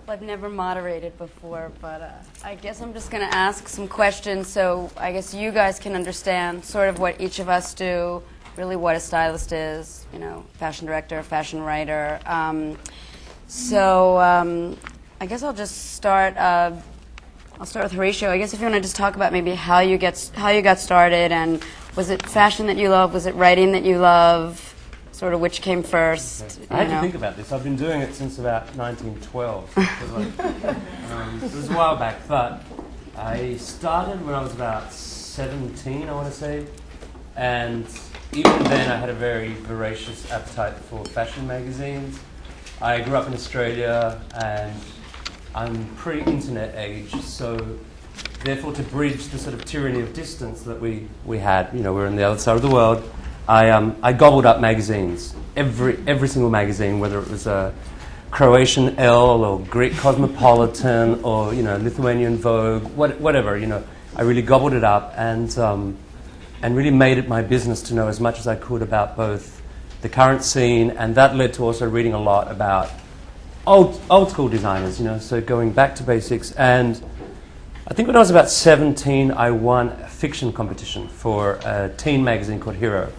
I've never moderated before, but I guess I'm just going to ask some questions so I guess you guys can understand sort of what each of us do, really what a stylist is, you know, fashion director, fashion writer. I guess I'll just start. I'll start with Horatio. I guess if you want to just talk about maybe how you got started, and was it fashion that you love? Was it writing that you love? Sort of which came first? I had to think about this. I've been doing it since about 1912. So it was a while back, but I started when I was about 17, I want to say, and even then I had a very voracious appetite for fashion magazines. I grew up in Australia, and I'm pre-internet age, so therefore to bridge the sort of tyranny of distance that we had, you know, we're on the other side of the world, I gobbled up magazines, every single magazine, whether it was a Croatian Elle or Greek Cosmopolitan or, you know, Lithuanian Vogue, whatever, you know. I really gobbled it up and really made it my business to know as much as I could about both the current scene, and that led to also reading a lot about old school designers, you know, so going back to basics. And I think when I was about 17, I won a fiction competition for a teen magazine called Hero.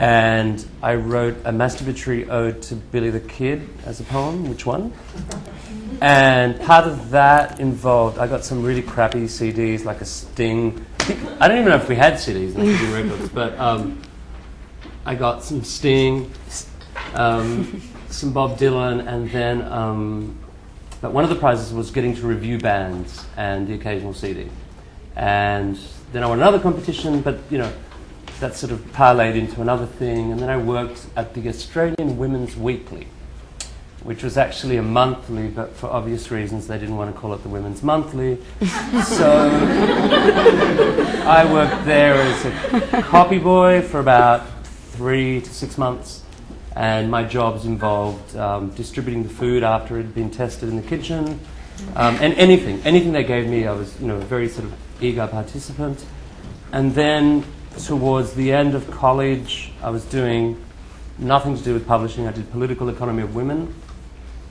And I wrote a masturbatory ode to Billy the Kid as a poem, which won. And part of that involved, I got some really crappy CDs, like a Sting. I don't even know if we had CDs in the records, but I got some Sting, some Bob Dylan, and then but one of the prizes was getting to review bands and the occasional CD. And then I won another competition, but, you know, that sort of parlayed into another thing. And then I worked at the Australian Women's Weekly, which was actually a monthly, but for obvious reasons they didn't want to call it the Women's Monthly. So I worked there as a copy boy for about 3 to 6 months. And my jobs involved distributing the food after it had been tested in the kitchen, and anything they gave me, I was, you know, a very sort of eager participant. And then towards the end of college, I was doing nothing to do with publishing. I did political economy of women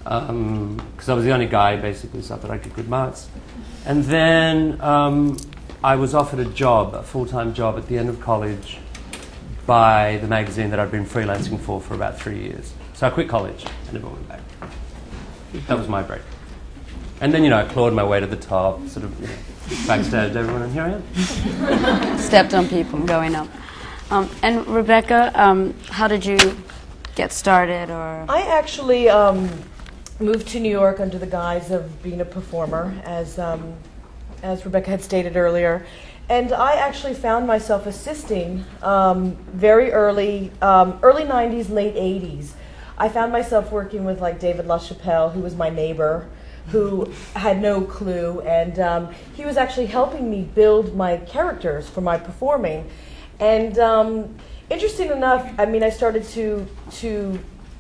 because I was the only guy, basically, so I thought I'd get good marks. And then I was offered a job, a full-time job at the end of college, by the magazine that I'd been freelancing for about 3 years. So I quit college and never went back. That was my break. And then, you know, I clawed my way to the top, sort of, you know, backstabbed everyone, and here I am. Stepped on people going up. And Rebecca, how did you get started? Or I actually moved to New York under the guise of being a performer, as Rebecca had stated earlier. And I actually found myself assisting very early 90s, late 80s. I found myself working with like David LaChapelle, who was my neighbor, who had no clue, and he was actually helping me build my characters for my performing. And interesting enough, I mean, I started to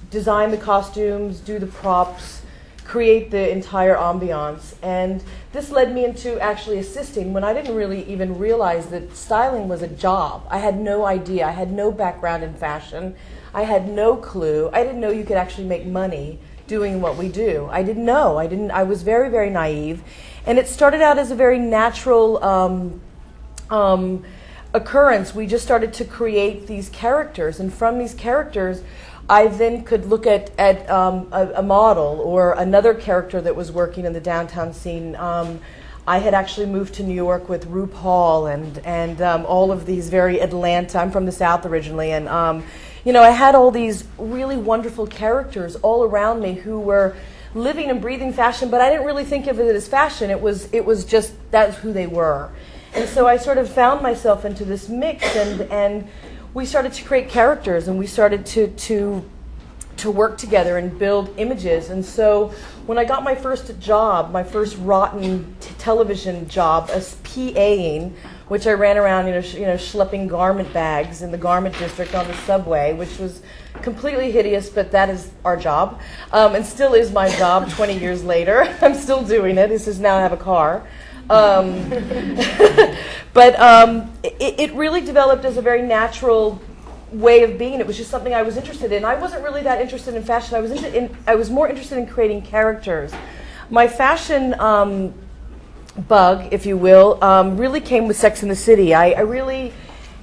design the costumes, do the props, create the entire ambiance, and this led me into actually assisting when I didn't really even realize that styling was a job. I had no idea. I had no background in fashion. I had no clue. I didn't know you could actually make money doing what we do. I didn't know. I was very, very naive, and it started out as a very natural occurrence. We just started to create these characters, and from these characters I then could look at a model or another character that was working in the downtown scene. I had actually moved to New York with RuPaul and all of these very Atlanta. I'm from the South originally, and you know, I had all these really wonderful characters all around me who were living and breathing fashion, but I didn't really think of it as fashion. It was just that's who they were, and so I sort of found myself into this mix, and we started to create characters, and we started to work together and build images. And so when I got my first job, my first rotten television job as PAing, which I ran around, you know, schlepping garment bags in the garment district on the subway, which was completely hideous, but that is our job, and still is my job 20 years later. I'm still doing it. It's just now I have a car. But it really developed as a very natural way of being. It was just something I was interested in. I wasn't really that interested in fashion. I was more interested in creating characters. My fashion bug, if you will, really came with Sex and the City. I really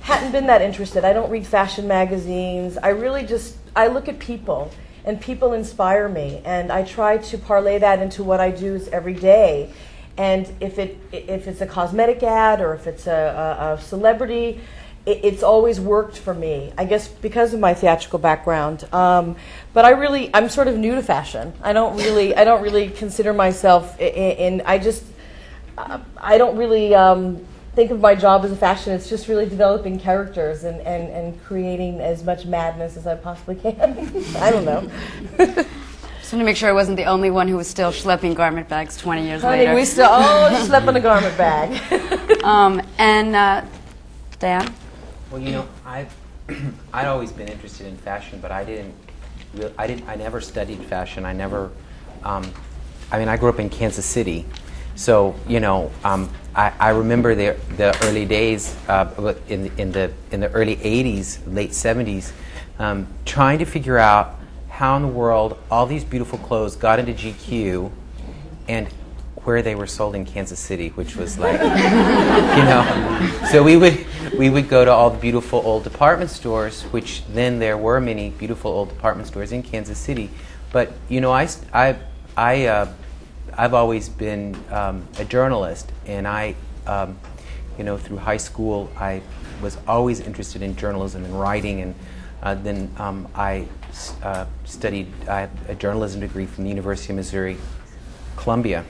hadn't been that interested. I don't read fashion magazines. I look at people, and people inspire me, and I try to parlay that into what I do every day. And if it's a cosmetic ad or if it's a celebrity, it's always worked for me. I guess because of my theatrical background. But I'm sort of new to fashion. I don't really consider myself I don't really think of my job as a fashion. It's just really developing characters and creating as much madness as I possibly can. I don't know. Just want to make sure I wasn't the only one who was still schlepping garment bags 20 years Honey, later. we still all slept in a garment bag. Dan? Well, you know, I'd always been interested in fashion, but I never studied fashion. I grew up in Kansas City, so you know, I remember the early days in the early '80s, late '70s, trying to figure out how in the world all these beautiful clothes got into GQ and where they were sold in Kansas City, which was like, you know. So we would go to all the beautiful old department stores, which then there were many beautiful old department stores in Kansas City. But you know, I've always been a journalist, and you know, through high school I was always interested in journalism and writing, and then I studied a journalism degree from the University of Missouri, Columbia.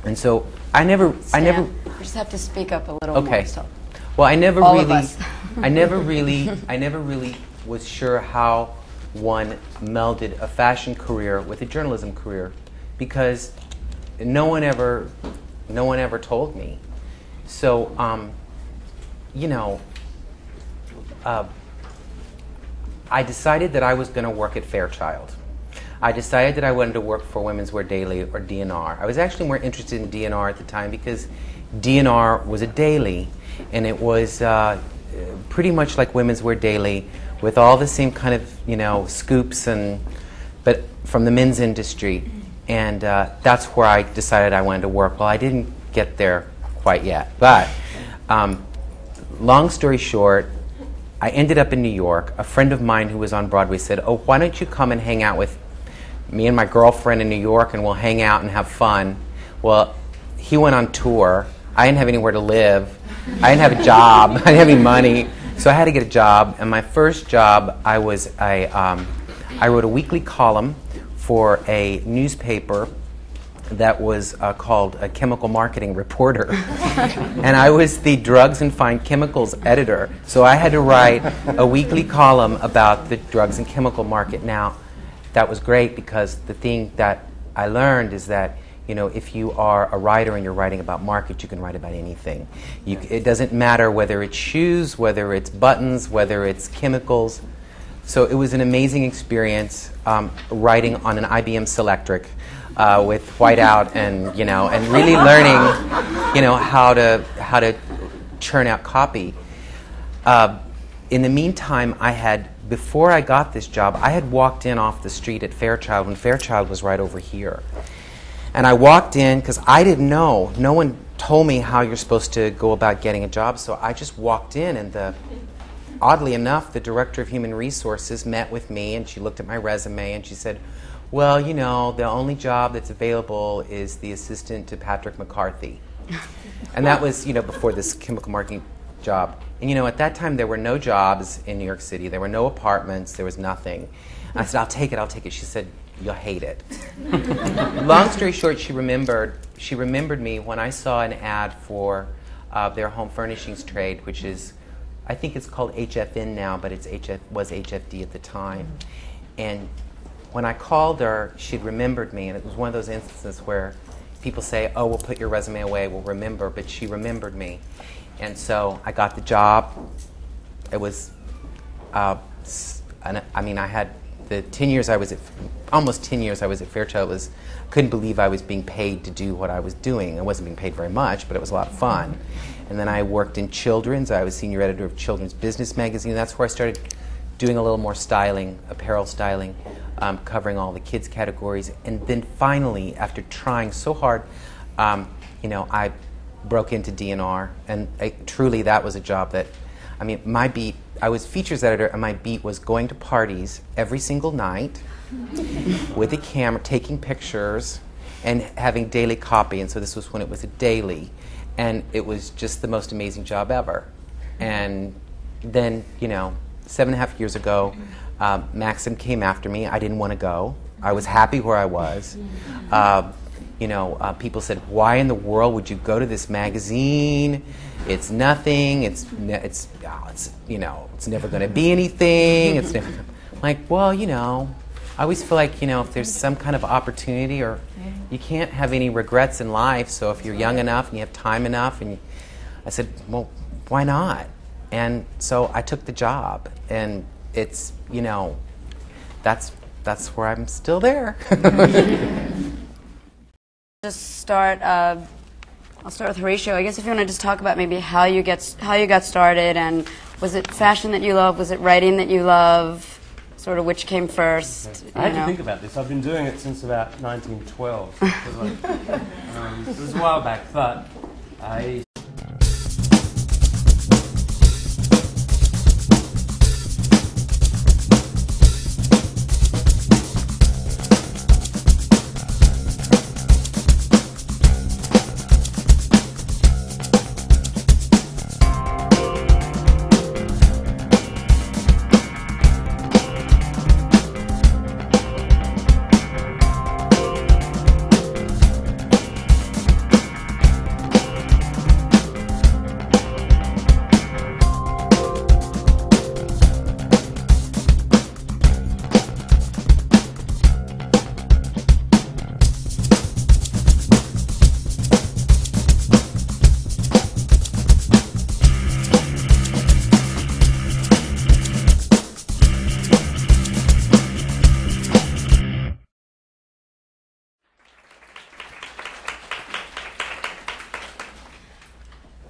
And so I never. You just have to speak up a little more. So. Well, I never All really, of us. I never really was sure how one melded a fashion career with a journalism career, because no one ever told me. So, you know, I decided that I was going to work at Fairchild. I decided that I wanted to work for Women's Wear Daily, or DNR. I was actually more interested in DNR at the time because DNR was a daily, and it was pretty much like Women's Wear Daily, with all the same kind of, you know, scoops, but from the men's industry. And that's where I decided I wanted to work. Well, I didn't get there quite yet, but long story short, I ended up in New York. A friend of mine who was on Broadway said, "Oh, why don't you come and hang out with me and my girlfriend in New York, and we'll hang out and have fun." Well, he went on tour. I didn't have anywhere to live. I didn't have a job. I didn't have any money. So I had to get a job. And my first job, I wrote a weekly column for a newspaper that was called a Chemical Marketing Reporter. And I was the drugs and fine chemicals editor. So I had to write a weekly column about the drugs and chemical market. Now, that was great because the thing that I learned is that, you know, if you are a writer and you're writing about market, you can write about anything. It doesn't matter whether it's shoes, whether it's buttons, whether it's chemicals. So it was an amazing experience writing on an IBM Selectric with whiteout, and you know, and really learning, you know, how to churn out copy. In the meantime, before I got this job, I had walked in off the street at Fairchild when Fairchild was right over here. And I walked in because I didn't know. No one told me how you're supposed to go about getting a job, so I just walked in, and oddly enough, the director of human resources met with me, and she looked at my resume, and she said, "Well, you know, the only job that's available is the assistant to Patrick McCarthy." And that was, you know, before this chemical marketing job. And you know, at that time there were no jobs in New York City. There were no apartments. There was nothing. And I said, I'll take it. She said, "You'll hate it." Long story short, she remembered me when I saw an ad for their home furnishings trade, which is, I think it's called HFN now, but was HFD at the time. And when I called her, she'd remembered me, and it was one of those instances where people say, "Oh, we'll put your resume away, we'll remember," but she remembered me. And so I got the job. It was, I had the 10 years I was almost 10 years I was at Fairchild. Couldn't believe I was being paid to do what I was doing. I wasn't being paid very much, but it was a lot of fun. And then I worked in children's. I was senior editor of Children's Business Magazine. That's where I started doing a little more styling, apparel styling, covering all the kids' categories. And then finally, after trying so hard, I broke into DNR, and truly that was a job that, I mean, my beat, I was features editor, and my beat was going to parties every single night with a camera, taking pictures, and having daily copy. And so this was when it was a daily, and it was just the most amazing job ever. And then, 7.5 years ago, Maxim came after me. I didn't want to go. I was happy where I was. People said, "Why in the world would you go to this magazine? It's nothing. It's never going to be anything. It's never." Like, well, I always feel like if there's some kind of opportunity, or you can't have any regrets in life. So if you're young enough and you have time enough, and I said, well, why not? And so I took the job, and it's that's where I'm still there. Just start. I'll start with Horatio. I guess if you want to just talk about maybe how you got started, and was it fashion that you love? Was it writing that you love? Sort of which came first? I had to think about this. I've been doing it since about 1912. It was a while back, but I.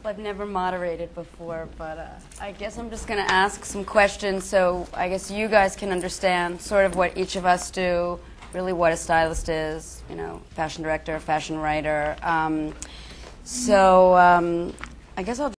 I've never moderated before, but I guess I'm just going to ask some questions so I guess you guys can understand sort of what each of us do, really what a stylist is, fashion director, fashion writer. I guess I'll